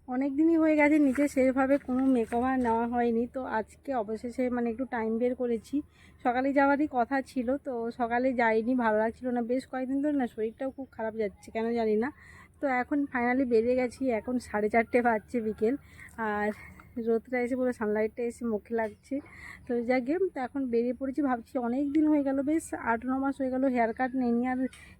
অনেক দিনই হয়ে গেছে নিচে সেভাবে কোনো মেকওভার নেওয়া হয়নি। তো আজকে অবশেষে মানে একটু টাইম বের করেছি। সকালে যাওয়ারই কথা ছিল, তো সকালে যাইনি, ভালো লাগছিল না। বেশ কয়েকদিন ধরে না শরীরটাও খুব খারাপ যাচ্ছে, কেন জানি না। তো এখন ফাইনালি বেরিয়ে গেছি। এখন 4:30 বাজছে বিকেল, আর রোদটা এসে পুরো সানলাইটটা এসে মুখে লাগছে। তো যা গেম, তো এখন বেরিয়ে পড়েছি। ভাবছি অনেক দিন হয়ে গেল, বেশ 8-9 মাস হয়ে গেল হেয়ার কাট নেয়নি। আর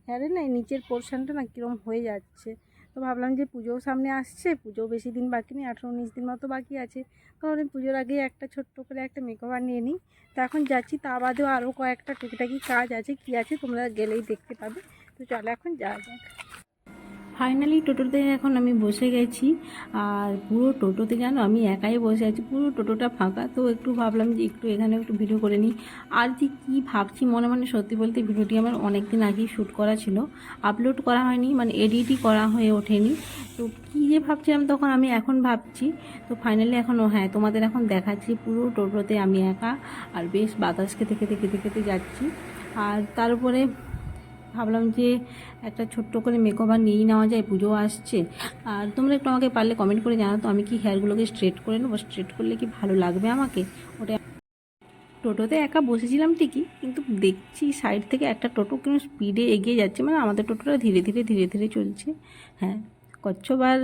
হেয়ারে না নিচের পোর্শনটা না কীরকম হয়ে যাচ্ছে। তো ভাবলাম যে পুজোও সামনে আসছে, পুজো বেশি দিন বাকি নেই, 18-19 দিন মতো বাকি আছে। তো আমি পুজোর আগে একটা ছোট্ট করে একটা মেকওভার নিয়ে নিই। তো এখন যাচ্ছি, তা বাদেও আরও কয়েকটা টুকিটাকি কাজ আছে। কি আছে তোমরা গেলেই দেখতে পাবে। তো চলো এখন যাওয়া যাক। ফাইনালি টোটোতে এখন আমি বসে গেছি। আর পুরো টোটোতে জানো আমি একাই বসে আছি, পুরো টোটোটা ফাঁকা। তো একটু ভাবলাম যে একটু এখানে একটু ভিডিও করে নিই। আর যে কী ভাবছি মনে মনে, সত্যি বলতে ভিডিওটি আমার অনেক দিন আগেই শ্যুট করা ছিল, আপলোড করা হয়নি, মানে এডিটই করা হয়ে ওঠেনি। তো কী যে ভাবছিলাম তখন আমি এখন ভাবছি। তো ফাইনালি এখন হ্যাঁ তোমাদের এখন দেখাচ্ছি পুরো টোটোতে আমি একা, আর বেশ বাতাস খেতে খেতে খেতে খেতে যাচ্ছি। আর তার উপরে ভাবলাম যে একটা ছোট্ট করে মেকওভার নিয়েই নেওয়া যায়, পুজো আসছে। আর তোমরা একটু আমাকে পারলে কমেন্ট করে জানাও তো, আমি কি হেয়ারগুলোকে স্ট্রেট করে নেবো? স্ট্রেট করলে কি ভালো লাগবে আমাকে? ওটা টোটোতে একা বসেছিলাম ঠিকই, কিন্তু দেখছি সাইড থেকে একটা টোটো কিন্তু স্পিডে এগিয়ে যাচ্ছে, মানে আমাদের টোটোটা ধীরে ধীরে ধীরে ধীরে চলছে। হ্যাঁ, কচ্ছপ আর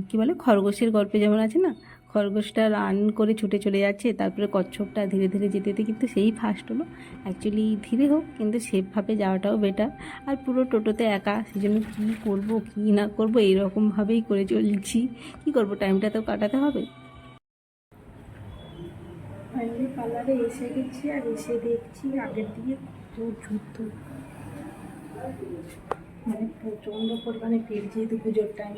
কী বলে খরগোশের গল্পে যেমন আছে না, খরগোশটা রান করে ছুটে চলে যাচ্ছে, তারপরে কচ্ছপটা ধীরে ধীরে যেতে যেতে কিন্তু সেই ফার্স্ট হলো। অ্যাকচুয়ালি ধীরে হোক কিন্তু সেফভাবে যাওয়াটাও বেটার। আর পুরো টোটোতে একা, সেই জন্য কী করবো কী না করবো এইরকমভাবেই করে চলছি। কী করবো, টাইমটা তো কাটাতে হবে। ফাইনালি পার্লারে এসে গেছি, আর এসে দেখছি আগের দিকে কত যুদ্ধ, মানে প্রচণ্ড পরিমাণে ভিড়, যেহেতু পুজোর টাইম।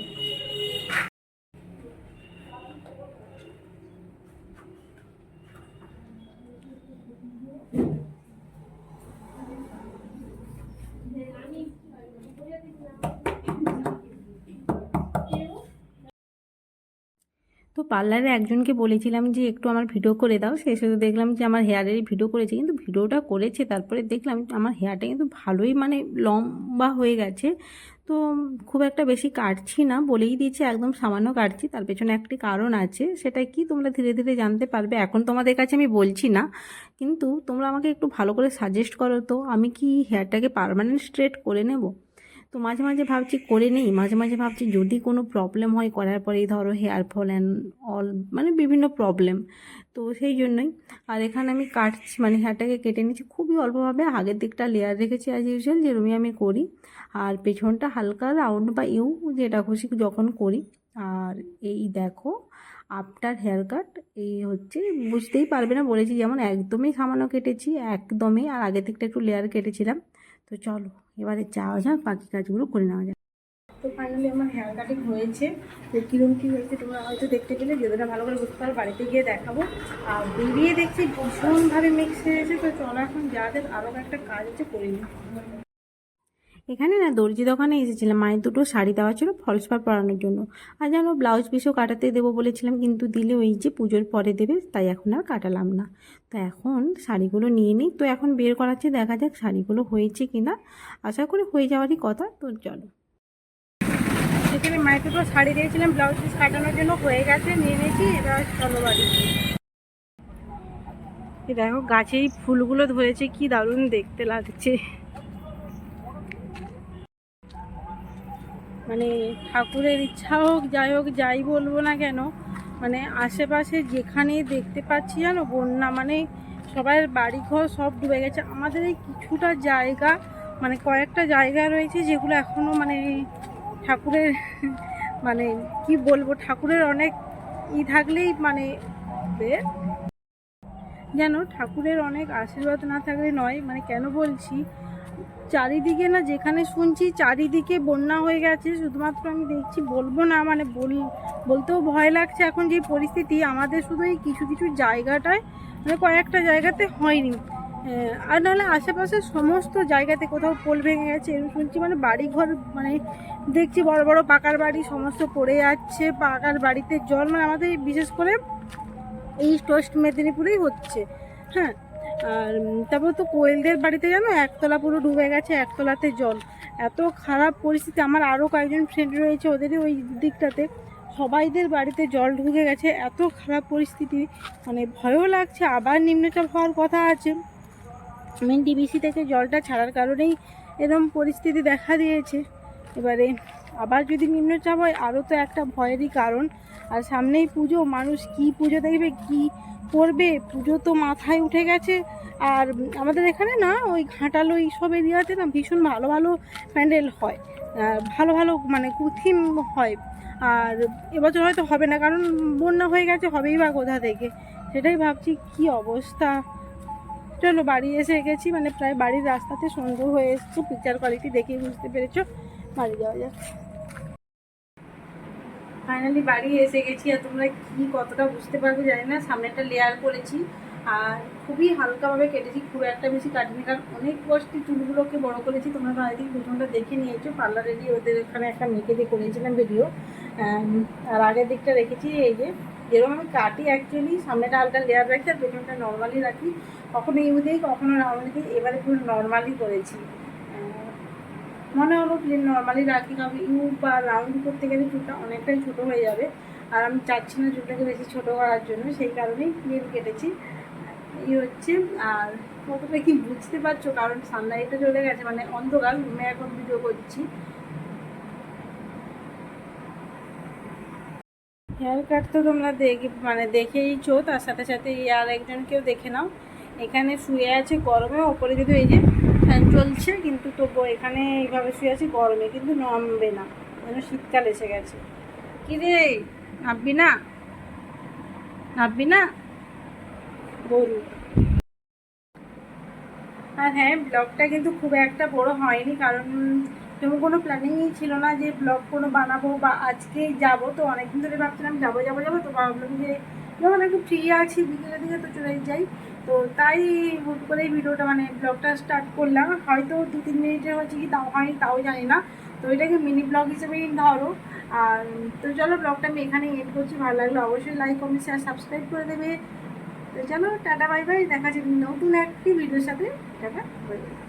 তো পার্লারে একজনকে বলেছিলাম যে একটু আমার ভিডিও করে দাও, সে শুধু দেখলাম যে আমার হেয়ারেরই ভিডিও করেছে, কিন্তু ভিডিওটা করেছে তারপরে দেখলাম আমার হেয়ারটা কিন্তু ভালোই মানে লম্বা হয়ে গেছে। তো খুব একটা বেশি কাটছি না, বলেই দিয়েছি একদম সামান্য কাটছি। তার পেছনে একটি কারণ আছে, সেটা কি তোমরা ধীরে ধীরে জানতে পারবে। এখন তোমাদের কাছে আমি বলছি না, কিন্তু তোমরা আমাকে একটু ভালো করে সাজেস্ট করো তো, আমি কি হেয়ারটাকে পার্মানেন্ট স্ট্রেট করে নেব? তো মাঝে মাঝে ভাবছি করে নেই, মাঝে মাঝে ভাবছি যদি কোনো প্রবলেম হয় করার পরেই, ধরো হেয়ার ফল অ্যান্ড অল, মানে বিভিন্ন প্রবলেম। তো সেই জন্যই। আর এখানে আমি কাটছি, মানে হেয়ারটাকে কেটে নিচ্ছি খুবই অল্পভাবে। আগের দিকটা লেয়ার রেখেছি অ্যাজ ইউজুয়াল, যেরকমই আমি করি। আর পেছনটা হালকা রাউন্ড বা যেটা খুশি যখন করি। আর এই দেখো আফটার হেয়ার কাট এই হচ্ছে, বুঝতেই পারবে না, বলেছি যেমন একদমই সামান্য কেটেছি, একদমই। আর আগের দিকটা একটু লেয়ার কেটেছিলাম। তো চলো এবারে যাওয়া যাক, বাকি কাজগুলো করে নেওয়া যাক। তো ফাইনালি আমার হেয়ার কাটিং হয়েছে। তো কীরকম কী হয়েছে তোমরা হয়তো দেখতে পেলে, যতটা ভালো করে বুঝতে পারো বাড়িতে গিয়ে দেখাবো। আর বেরিয়ে দেখছি ভীষণভাবে মিক্স হয়েছে। তো চলো এখন যা যাক, আরও একটা কাজ আছে করে নিই। এখানে না দর্জি দোকানে এসেছিলাম, মায়ের দুটো শাড়ি দেওয়া ছিল ফলস পাড় পরানোর জন্য। আর জানো ব্লাউজ পিসও কাটাতে দেবো বলেছিলাম, কিন্তু দিলে ওই যে পুজোর পরে দেবে, তাই এখন আর কাটালাম না। তো এখন শাড়িগুলো নিয়ে নিই। তো এখন বের করাচ্ছি, দেখা যাক শাড়িগুলো হয়েছে কিনা। আশা করি হয়ে যাওয়ারই কথা। তো চলো, এখানে মায়ের দুটো শাড়ি দিয়েছিলাম ব্লাউজ পিস কাটানোর জন্য, হয়ে গেছে, নিয়ে নিয়েছি। এবার চলো বাড়ি। দেখো গাছেই ফুলগুলো ধরেছে, কি দারুণ দেখতে লাগছে। মানে ঠাকুরের ইচ্ছা হোক যাই হোক, যাই বলবো না কেন, মানে আশেপাশে যেখানে দেখতে পাচ্ছি জানো বন্যা, মানে সবার বাড়িঘর সব ডুবে গেছে। আমাদের এই কিছুটা জায়গা, মানে কয়েকটা জায়গা রয়েছে যেগুলো এখনও মানে ঠাকুরের মানে কি বলবো, ঠাকুরের অনেক থাকলেই মানে যেন ঠাকুরের অনেক আশীর্বাদ না থাকলে নয়। মানে কেন বলছি, চারিদিকে না যেখানে শুনছি চারিদিকে বন্যা হয়ে গেছে। শুধুমাত্র আমি দেখছি, বলবো না, মানে বলতেও ভয় লাগছে এখন যে পরিস্থিতি। আমাদের শুধু এই কিছু কিছু জায়গাটায়, মানে কয়েকটা জায়গাতে হয়নি, আর নাহলে আশেপাশের সমস্ত জায়গাতে কোথাও পোল ভেঙে গেছে এরকম শুনছি। মানে বাড়িঘর, মানে দেখছি বড় বড় পাকার বাড়ি সমস্ত পড়ে যাচ্ছে, পাকার বাড়িতে জল। মানে আমাদের বিশেষ করে ইস্ট ওয়েস্ট মেদিনীপুরেই হচ্ছে। হ্যাঁ, আর তারপর তো কোয়েলদের বাড়িতে জানো একতলা পুরো ডুবে গেছে, একতলাতে জল। এত খারাপ পরিস্থিতি। আমার আরও কয়েকজন ফ্রেন্ড রয়েছে, ওদেরই ওই দিকটাতে। সবাইদের বাড়িতে জল ঢুকে গেছে, এত খারাপ পরিস্থিতি, মানে ভয়ও লাগছে। আবার নিম্নচাপ হওয়ার কথা আছে, মেন ডিবিসি থেকে জলটা ছাড়ার কারণেই এরকম পরিস্থিতি দেখা দিয়েছে। এবারে আবার যদি নিম্নচাপ হয় আরও তো একটা ভয়েরই কারণ। আর সামনেই পুজো, মানুষ কি পুজো দেখবে, কি করবে, পুজো তো মাথায় উঠে গেছে। আর আমাদের এখানে না ওই ঘাটাল ওই সব এরিয়াতে না ভীষণ ভালো ভালো প্যান্ডেল হয়, ভালো ভালো মানে থিম হয়। আর এবছর হয়তো হবে না, কারণ বন্যা হয়ে গেছে, হবেই বা কোথা থেকে, সেটাই ভাবছি কি অবস্থা। চলো বাড়ি এসে গেছি, মানে প্রায় বাড়ির রাস্তাতে সন্ধ্যে হয়ে এসছে, পিকচার কোয়ালিটি দেখেই বুঝতে পেরেছো। বাড়ি যাওয়া যাক। ফাইনালি বাড়ি এসে গেছি, আর তোমরা কি কতটা বুঝতে পারবে জানি না, সামনে একটা লেয়ার করেছি আর খুবই হালকাভাবে কেটেছি, খুব একটা বেশি কাটিনি, কারণ অনেক কষ্টে চুলগুলোকে বড় করেছি। তোমরা তো আগে প্রথমটা দেখে নিয়েছো, পার্লারেরই ওদের এখানে একটা মেকে দিয়ে করেছিলাম ভিডিও। আর আগের দিকটা রেখেছি এই যে, যেরকম আমি কাটি অ্যাকচুয়ালি সামনেটা হালকা লেয়ার রাখি আর পেছনটা নর্মালি রাখি, কখনো ইউ দিই কখনো রাউন্ড দিই, এবারে পুরো নর্মালি করেছি। মনে হলো প্লেন নর্মালি রাখি, কারণ ইউ বা রাউন্ড করতে গেলে চুলটা অনেকটাই ছোটো হয়ে যাবে, আর আমি চাচ্ছি না চুলটাকে বেশি ছোটো করার জন্য, সেই কারণেই প্লেন কেটেছি। এই হচ্ছে। আর কতটা কি বুঝতে পারছো, কারণ সানলাইটটা চলে গেছে, মানে অন্ধকার রুমে এখন ভিডিও করছি। হেয়ার কাট তো তোমরা দেখেইছো, তার সাথে সাথে আর একজনকেও দেখে নাও। এখানে শুয়ে আছে গরমে, ওপরে যদি এই যে ফ্যান চলছে, কিন্তু তবুও এখানে এইভাবে শুয়ে আছি গরমে, কিন্তু নামবে না, যেন শীতকাল এসে গেছে। কি রে, নামবি না? নামবি না গরু। আর হ্যাঁ, ব্লগটা কিন্তু খুব একটা বড় হয়নি, কারণ তেমন কোনো প্ল্যানিংই ছিল না যে ব্লগ কোনো বানাবো বা আজকেই যাবো। তো অনেকদিন ধরে ভাবছিলাম যাবো যাবো যাবো, তো ভাবলাম যে যখন একটু ফ্রি আছি বিকেলের দিকে তো চলে যাই। তো তাই হুট করেই ভিডিওটা মানে ব্লগটা স্টার্ট করলাম, হয়তো 2-3 মিনিটের হয়েছে কি তাও হয়নি, তাও জানি না। তো এটাকে মিনি ব্লগ হিসেবেই ধরো। আর তো চলো ব্লগটা আমি এখানেই এড করছি, ভালো লাগলো অবশ্যই লাইক কমেন্ট শেয়ার সাবস্ক্রাইব করে দেবে। তো চলো টাটা বাই বাই, দেখা যাচ্ছে নতুন একটি ভিডিওর সাথে। Tata bye bye.